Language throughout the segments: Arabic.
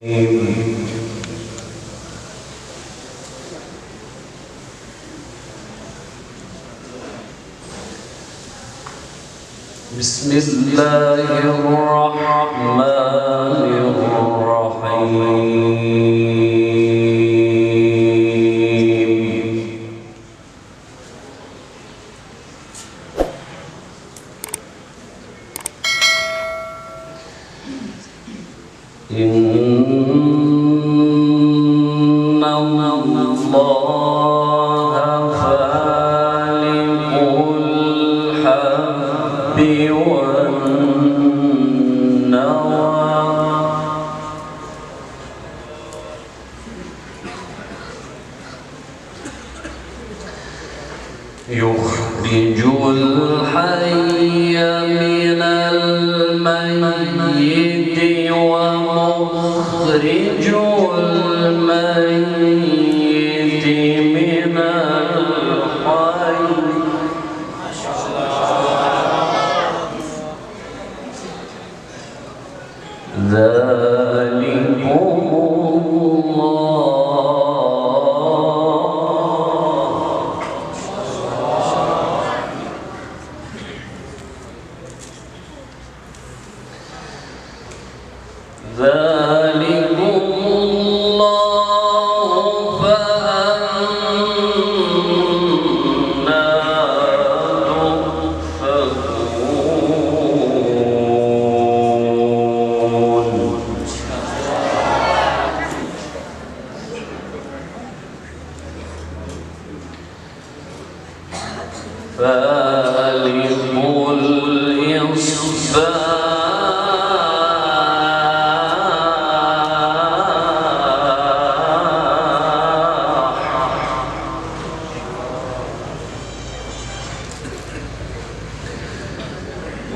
بسم الله الرحمن الرحيم. إن الله فالق الحب والنوى يخرج الحي من الميت ومخرج الميت من الحي. ذلكم الله فأنى تؤفكون. فالق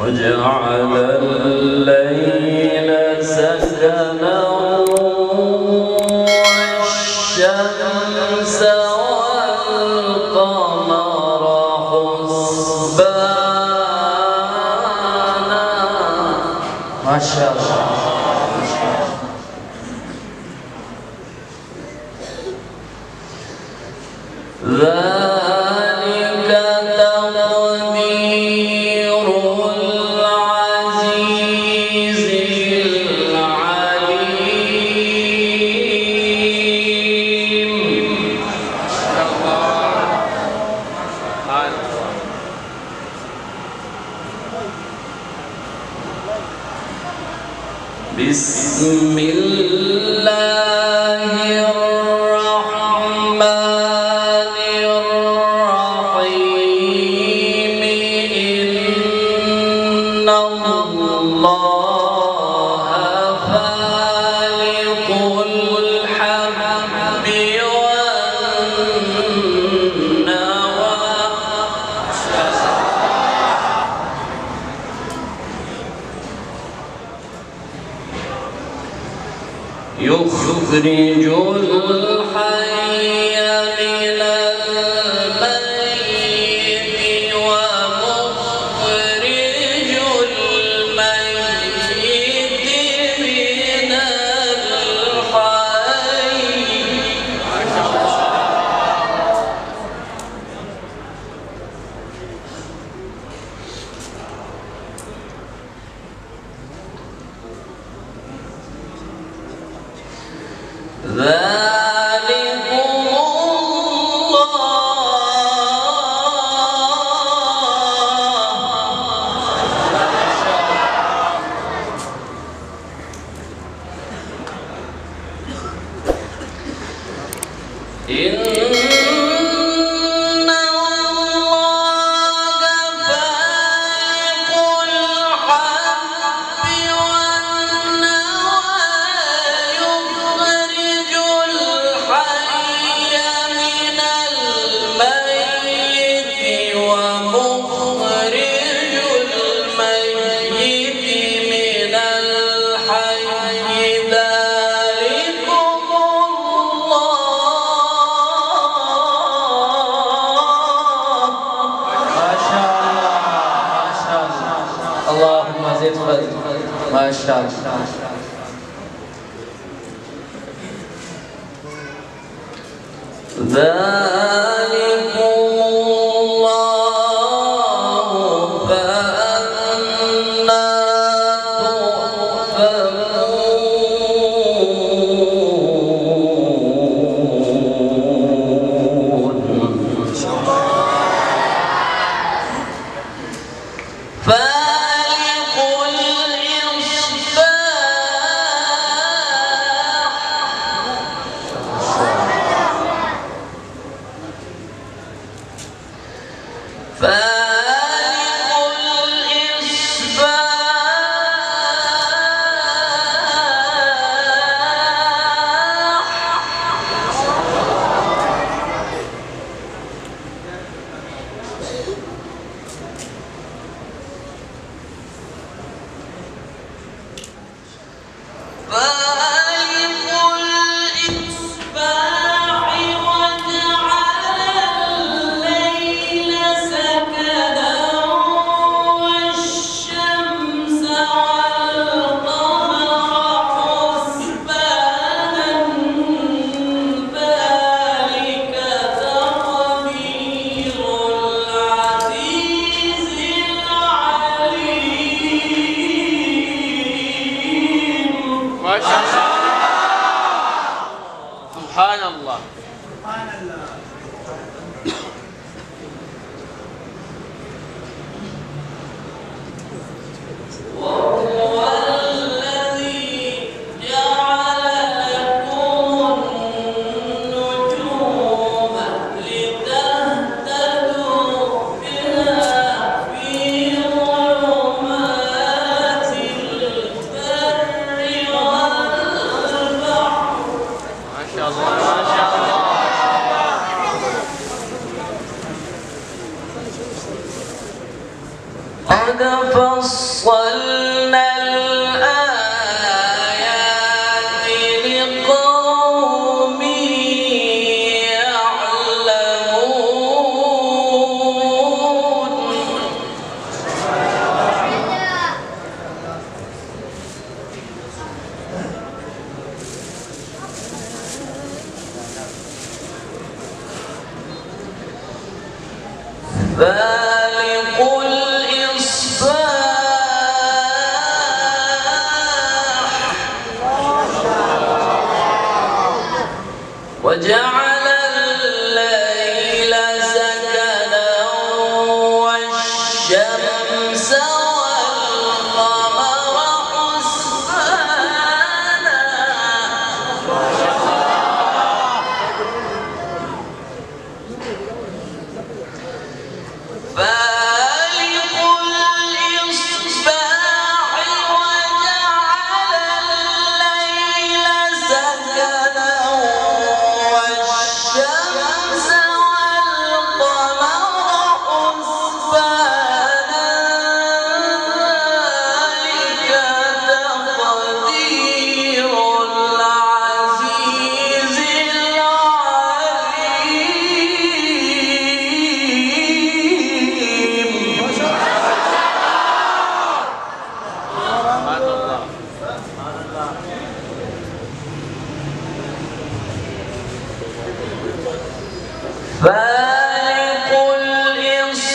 وجعل الليل سكنا والشمس والقمر حسبانا. ما شاء الله. ذلك تقدير العزيز العليم. بسم الله الرحمن الرحيم. إن الله فالق الحب والنوى يخرج الحي من الميت ومخرج الميت من ذلكم الله اللهم زد فضل. ما شاء الله. قد فصلنا الآيات لقوم يعلمون فالق وجعل الليل سكنا والشمس والقمر حسبانا فالق الإصباح وجعل الليل سكنا والشمس والقمر حسبانا ذلك تقدير العزيز العليم. فالق الإصباح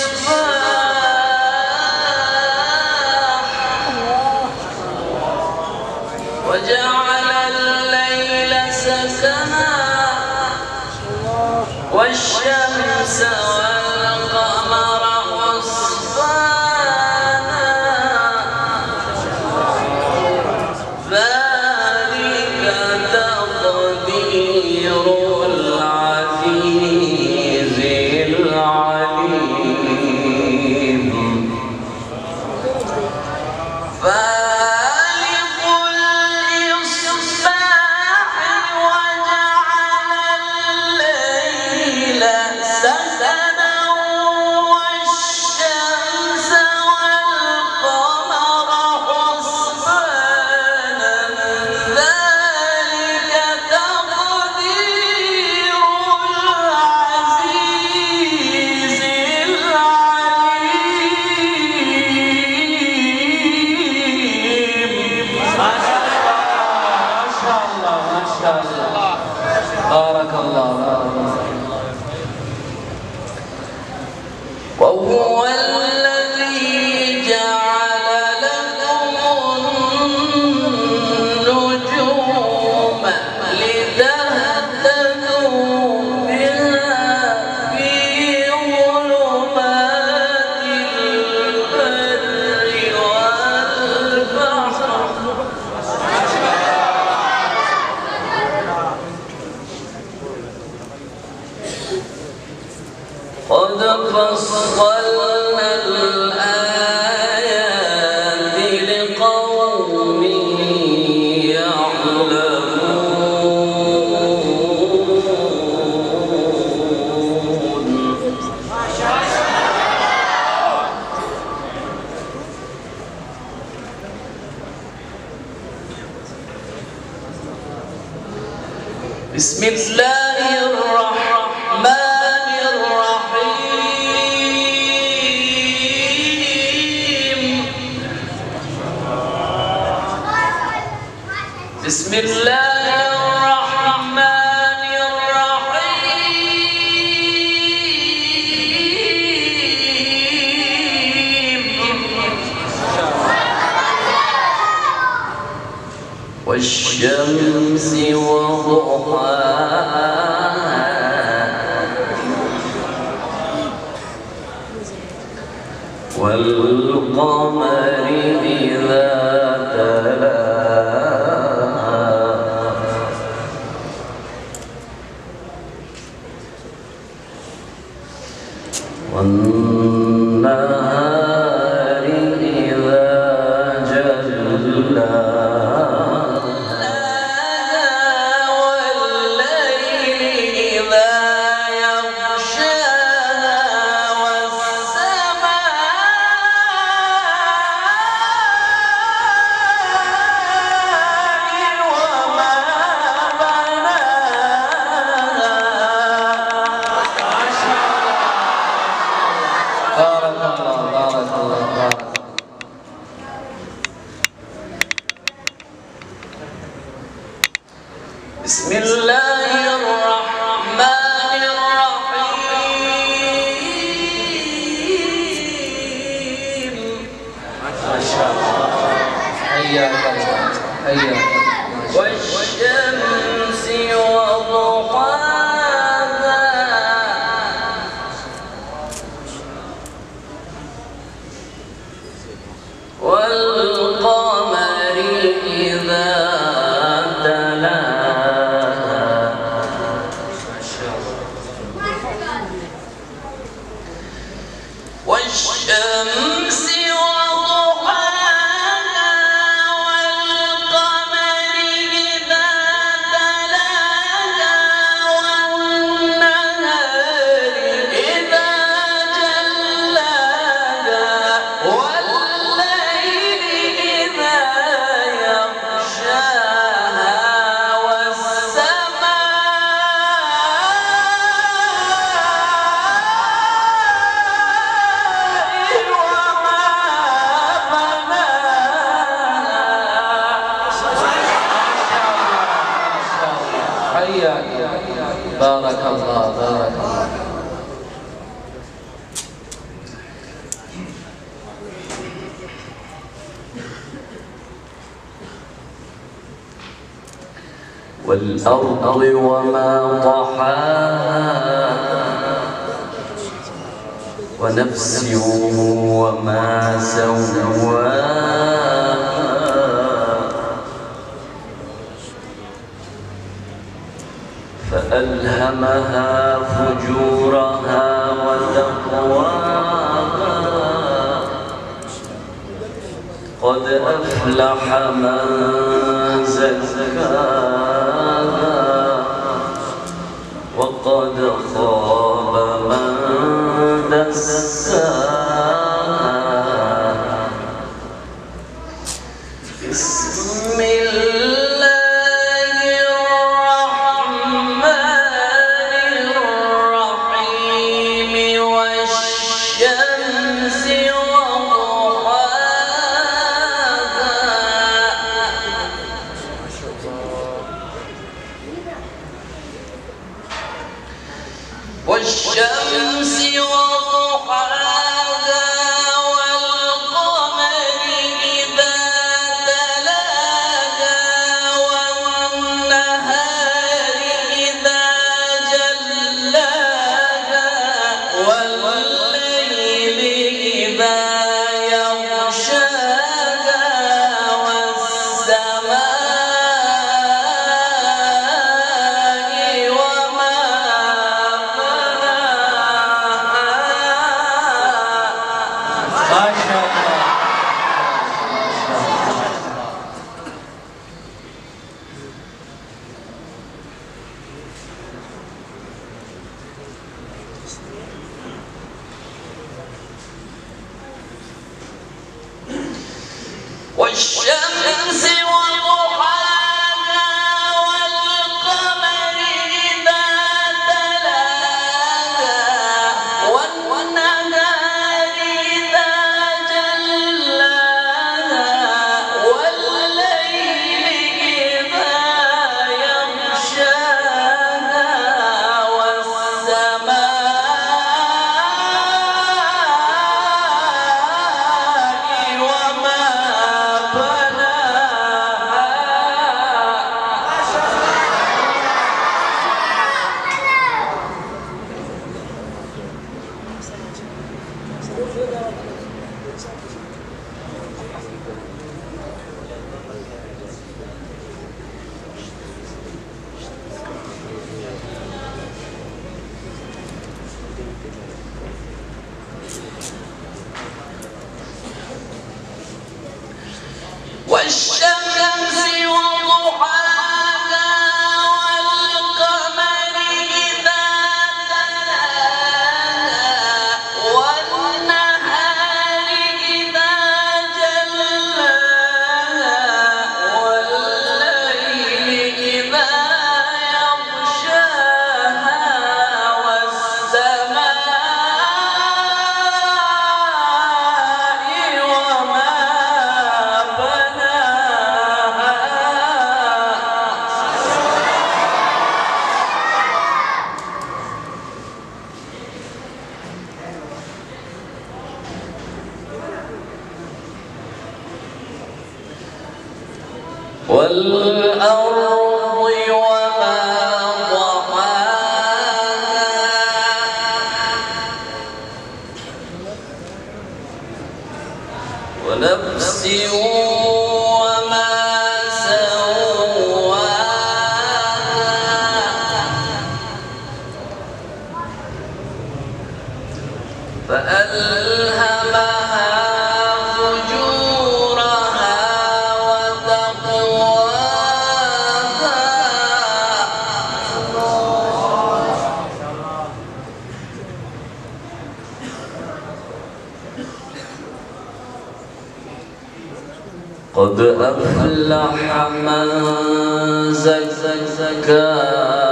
وجعل الليل سكنا والشمس والقمر حسبانا ذلك تقدير العزيز العليم. فالق الإصباح وجعل الليل سكنا والشمس والقمر حسبانا ذلك تقدير العزيز العليم. ما شاء الله ما شاء الله ما شاء الله. بارك الله. وهو الذي جعل لكم النجوم لتهتدوا بها في ظلمات البر والبحر قد فصلنا الآيات لقوم يعلمون. بسم الله الرحمن الرحيم. بسم الله الرحمن الرحيم. والشمس وضحاها والقمر إذا تلاها والنهار إذا جلاها بسم الله الرحمن الرحيم. ما شاء الله. حياك الله. حياك الله. والشمس وضحاها والقمر إذا والشمس وضحاها والقمر إذا تلاها والنهار إذا جلاها والليل إذا يغشاها بارك الله. بارك الله. والأرض وما طحاها ونفس وما سواها فألهمها فجورها وتقواها قد أفلح من زكاها وقد خاب من دساها. بسم الله الرحمن الرحيم. والشمس وضحاها قد أفلح من زكاها